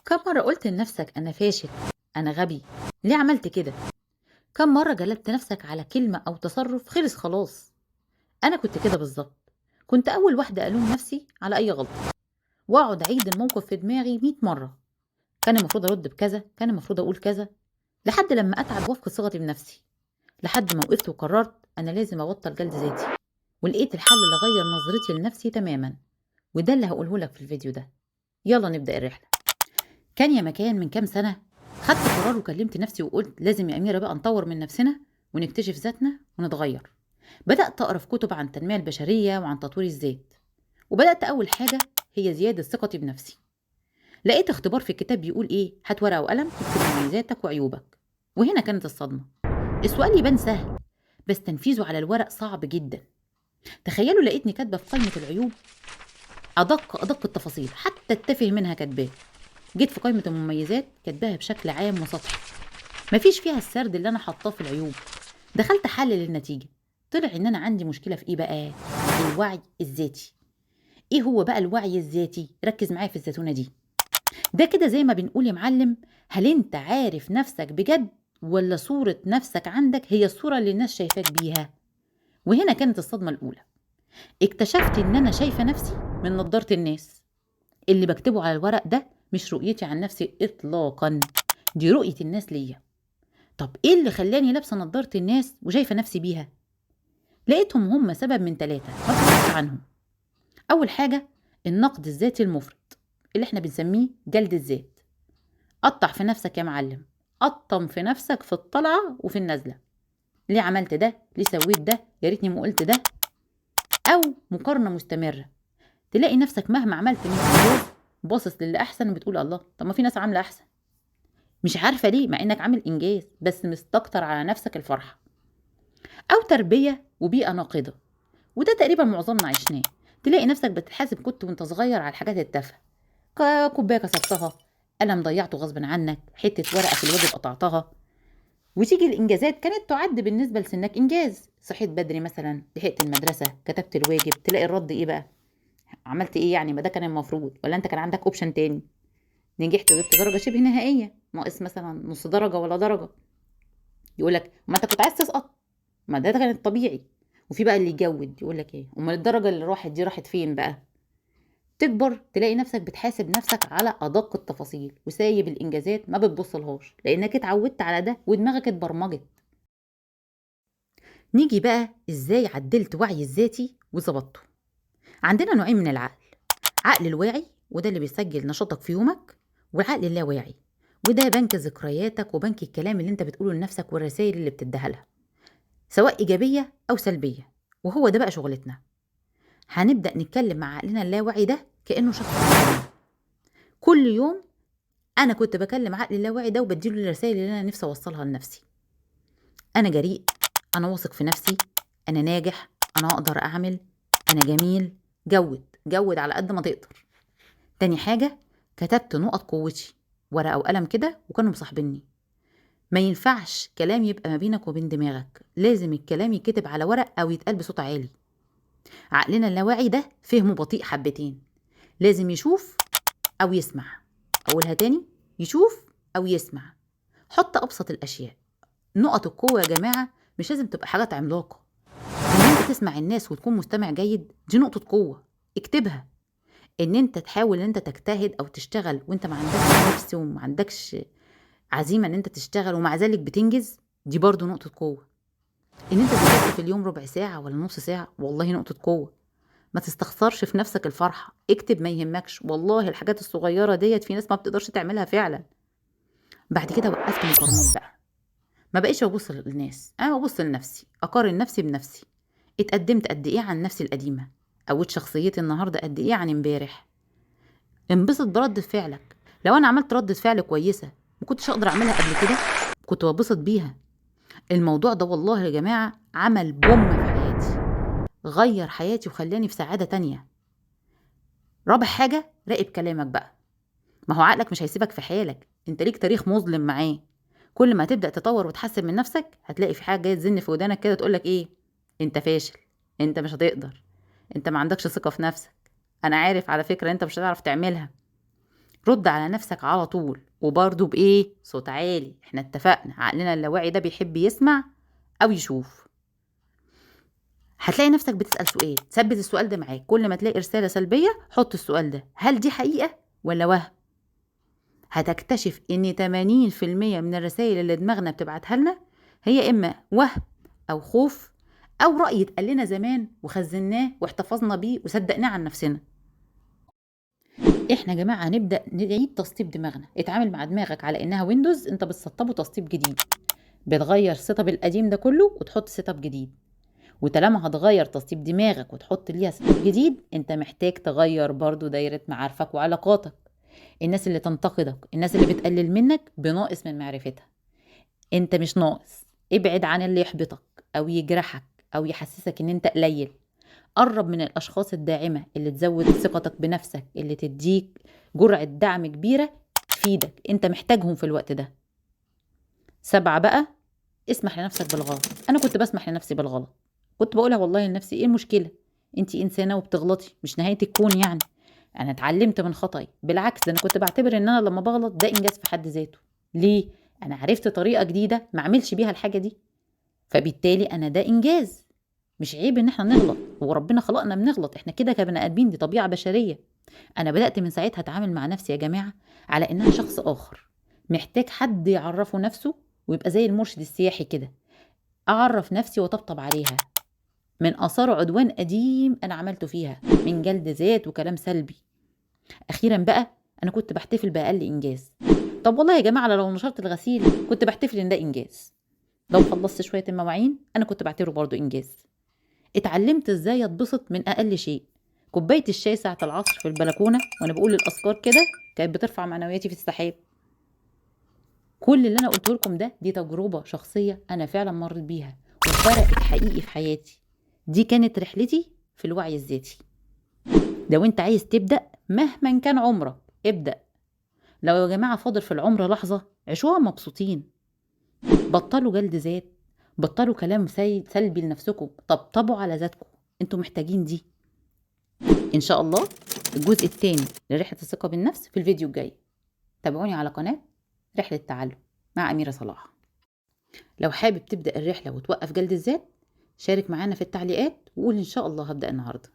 كم مرة قلت لنفسك أنا فاشل؟ أنا غبي؟ ليه عملت كده؟ كم مرة جلدت نفسك على كلمة أو تصرف خلص خلاص؟ أنا كنت كده بالظبط. كنت أول واحدة ألوم نفسي على أي غلطة، وأقعد أعيد الموقف في دماغي 100 مرة. كان المفروض أرد بكذا، كان المفروض أقول كذا، لحد لما أتعب وأفقد ثقتي بنفسي، لحد ما وقفت وقررت أنا لازم أبطل جلد ذاتي، ولقيت الحل اللي غير نظرتي لنفسي تماما. وده اللي هقوله لك في الفيديو ده. يلا نبدأ الرحلة. كان يا مكان من كام سنة خدت قرار وكلمت نفسي وقلت لازم يا أميرة بقى نطور من نفسنا ونكتشف ذاتنا ونتغير. بدأت أقرأ في كتب عن التنمية البشرية وعن تطوير الذات، وبدأت أول حاجة هي زيادة ثقتي بنفسي. لقيت اختبار في الكتاب بيقول إيه، هات ورقة وقلم اكتب مميزاتك وعيوبك. وهنا كانت الصدمة. السؤال يبان سهل، بس تنفيذه على الورق صعب جدا. تخيلوا لقيتني كاتبة في قائمة العيوب أدق التفاصيل، حتى التافه منها كاتباه. جيت في قائمة المميزات كاتباها بشكل عام وسطحي، مفيش فيها السرد اللي أنا حاطاه في العيوب. دخلت أحلل النتيجة، طلع إن أنا عندي مشكلة في إيه بقى؟ الوعي الذاتي. إيه هو بقى الوعي الذاتي؟ ركز معايا في الزتونة دي. ده كده زي ما بنقول يا معلم، هل أنت عارف نفسك بجد، ولا صورة نفسك عندك هي الصورة اللي الناس شايفاك بيها؟ وهنا كانت الصدمة الأولى. اكتشفت إن أنا شايفة نفسي من نظارة الناس. اللي بكتبه على الورق ده مش رؤيتي عن نفسي إطلاقا، دي رؤية الناس ليا. طب إيه اللي خلاني لابسة نظارة الناس وشايفة نفسي بيها؟ لقيتهم هم سبب من 3 ما فكرتش عنهم. أول حاجة النقد الذاتي المفرط اللي احنا بنسميه جلد الذات. قطع في نفسك يا معلم، قطم في نفسك في الطلعة وفي النزلة. ليه عملت ده؟ ليه سويت ده؟ يا ريتني ما قلت ده. أو مقارنة مستمرة، تلاقي نفسك مهما عملت من إنجاز باصص للي أحسن وبتقول الله، طب ما في ناس عاملة أحسن. مش عارفة ليه مع إنك عامل إنجاز، بس مستكتر على نفسك الفرحة. أو تربية وبيئة ناقدة، وده تقريبا معظمنا عشناه. تلاقي نفسك بتحاسب كنت وانت صغير على الحاجات التافهة، كوباية كسرتها، قلم ضيعته غصب عنك، حتة ورقة في الواجب قطعتها. وتيجي الإنجازات كانت تعد بالنسبة لسنك إنجاز. صحيت بدري مثلا، لحقت المدرسة، كتبت الواجب، تلاقي الرد إيه بقى؟ عملت إيه يعني؟ ما ده كان المفروض، ولا أنت كان عندك أوبشن تاني؟ نجحت وجبت درجة شبه نهائية، ناقص مثلا نص درجة ولا درجة. يقولك ما أنت كنت عايز تسقط، ما ده كان الطبيعي. وفي بقى اللي يجود يقولك ايه، امال الدرجه اللي راحت دي راحت فين بقى؟ تكبر تلاقي نفسك بتحاسب نفسك على ادق التفاصيل، وسايب الانجازات ما بتبصلهاش لانك اتعودت على ده ودماغك اتبرمجت. نيجي بقى ازاي عدلت وعي الذاتي وظبطته. عندنا نوعين من العقل: عقل الواعي وده اللي بيسجل نشاطك في يومك، والعقل اللاواعي وده بنك ذكرياتك وبنك الكلام اللي انت بتقوله لنفسك والرسائل اللي بتديها لها، سواء ايجابيه او سلبيه. وهو ده بقى شغلتنا. هنبدأ نتكلم مع عقلنا اللاواعي ده كأنه شخص قدامنا. كل يوم أنا كنت بكلم عقلي اللاواعي ده وبديله الرسائل اللي أنا نفسي أوصلها لنفسي. أنا جريء، أنا واثق في نفسي، أنا ناجح، أنا أقدر أعمل، أنا جميل. جود على قد ما تقدر. تاني حاجة، كتبت نقط قوتي، ورقة وقلم كده، وكانوا مصاحبيني. ما ينفعش كلام يبقى ما بينك وبين دماغك، لازم الكلام يتكتب على ورق أو يتقال بصوت عالي. عقلنا اللاواعي ده فهمه بطيء حبتين، لازم يشوف أو يسمع. أقولها تاني، يشوف أو يسمع. حط أبسط الأشياء. نقط القوة يا جماعة مش لازم تبقى حاجات عملاقة. إن أنت تسمع الناس وتكون مستمع جيد دي نقطة قوة، اكتبها. إن أنت تحاول إن أنت تجتهد أو تشتغل وأنت ما عندكش نفس وما عندكش عزيمة إن أنت تشتغل ومع ذلك بتنجز، دي برضو نقطة قوة. إن أنت تذاكر في اليوم ربع ساعة ولا نص ساعة، والله نقطة قوة. ما تستخسرش في نفسك الفرحة، اكتب ما يهمكش، والله الحاجات الصغيرة ديت في ناس ما بتقدرش تعملها فعلا. بعد كده وقفت مقارنات بقى، ما بقيتش ببص للناس، انا ببص لنفسي، اقارن نفسي بنفسي. اتقدمت قد ايه عن نفسي القديمة، قويت شخصيتي النهاردة قد ايه عن امبارح. انبسط برد فعلك. لو انا عملت ردة فعل كويسة ما كنتش اقدر اعملها قبل كده، كنت ببسط بيها. الموضوع ده والله يا جماعة عمل بوم في حياتي، غير حياتي وخلاني في سعادة تانية. رابع حاجة، راقب كلامك بقى. ما هو عقلك مش هيسيبك في حالك، انت ليك تاريخ مظلم معاه. كل ما تبدأ تطور وتحسن من نفسك هتلاقي في حاجة جاية تزن في ودانك كده تقولك ايه، انت فاشل، انت مش هتقدر، انت ما عندكش ثقة في نفسك، انا عارف على فكرة انت مش هتعرف تعملها. رد على نفسك على طول، وبرضه بإيه؟ صوت عالي. احنا اتفقنا عقلنا اللاواعي ده بيحب يسمع أو يشوف. هتلاقي نفسك بتسأل سؤال، ثبت السؤال ده معاك. كل ما تلاقي رسالة سلبية حط السؤال ده: هل دي حقيقة ولا وهم؟ هتكتشف ان 80% من الرسائل اللي دماغنا بتبعتها لنا هي اما وهم او خوف او رأي اتقال لنا زمان وخزناه واحتفظنا بيه وصدقناه عن نفسنا. احنا يا جماعة هنبدأ نعيد تسطيب دماغنا. اتعامل مع دماغك على انها ويندوز، انت بتسطبه تسطيب جديد، بتغير السيت اب القديم ده كله وتحط سيت اب جديد. وطالما هتغير تسطيب دماغك وتحط ليها سيت اب جديد، انت محتاج تغير برضو دايرة معارفك وعلاقاتك. الناس اللي تنتقدك، الناس اللي بتقلل منك بناقص من معرفتها. انت مش ناقص. ابعد عن اللي يحبطك او يجرحك او يحسسك ان انت قليل. قرب من الاشخاص الداعمة اللي تزود ثقتك بنفسك، اللي تديك جرعة دعم كبيرة تفيدك، انت محتاجهم في الوقت ده. 7 بقى، اسمح لنفسك بالغلط. انا كنت بسمح لنفسي بالغلط، كنت بقولها والله لنفسي: ايه المشكلة؟ انتي انسانة وبتغلطي، مش نهاية الكون يعني. انا اتعلمت من خطأي، بالعكس ده انا كنت بعتبر ان انا لما بغلط ده انجاز في حد ذاته. ليه؟ انا عرفت طريقة جديدة ما اعملش بيها الحاجة دي، فبالتالي انا ده انجاز. مش عيب ان احنا نغلط، وربنا خلقنا بنغلط، احنا كده كبني ادمين، دي طبيعة بشرية. انا بدأت من ساعتها اتعامل مع نفسي يا جماعة على انها شخص اخر محتاج حد يعرفه نفسه، ويبقى زي المرشد السياحي كده، اعرف نفسي وطبطب عليها من اثار عدوان قديم انا عملته فيها من جلد ذات وكلام سلبي. اخيرا بقى انا كنت بحتفل باقل انجاز. طب والله يا جماعه لو نشرت الغسيل كنت بحتفل ان ده انجاز. لو خلصت شويه المواعين انا كنت بعتبره برضو انجاز. اتعلمت ازاي اتبسط من اقل شيء. كوبايه الشاي ساعه العصر في البلكونه وانا بقول الاذكار كده كانت بترفع معنوياتي في السحاب. كل اللي انا قلته لكم ده دي تجربه شخصيه انا فعلا مريت بيها وفرقت حقيقي في حياتي. دي كانت رحلتي في الوعي الذاتي. لو انت عايز تبدأ مهما كان عمرك ابدأ. لو يا جماعة فاضل في العمر لحظة عيشوها مبسوطين. بطلوا جلد ذات، بطلوا كلام سلبي لنفسكم، طبطبوا على ذاتكم، انتوا محتاجين دي. ان شاء الله الجزء الثاني لرحلة الثقة بالنفس في الفيديو الجاي. تابعوني على قناة رحلة تعلم مع أميرة صلاح. لو حابب تبدأ الرحلة وتوقف جلد الذات شارك معانا في التعليقات وقول ان شاء الله هبدأ النهاردة.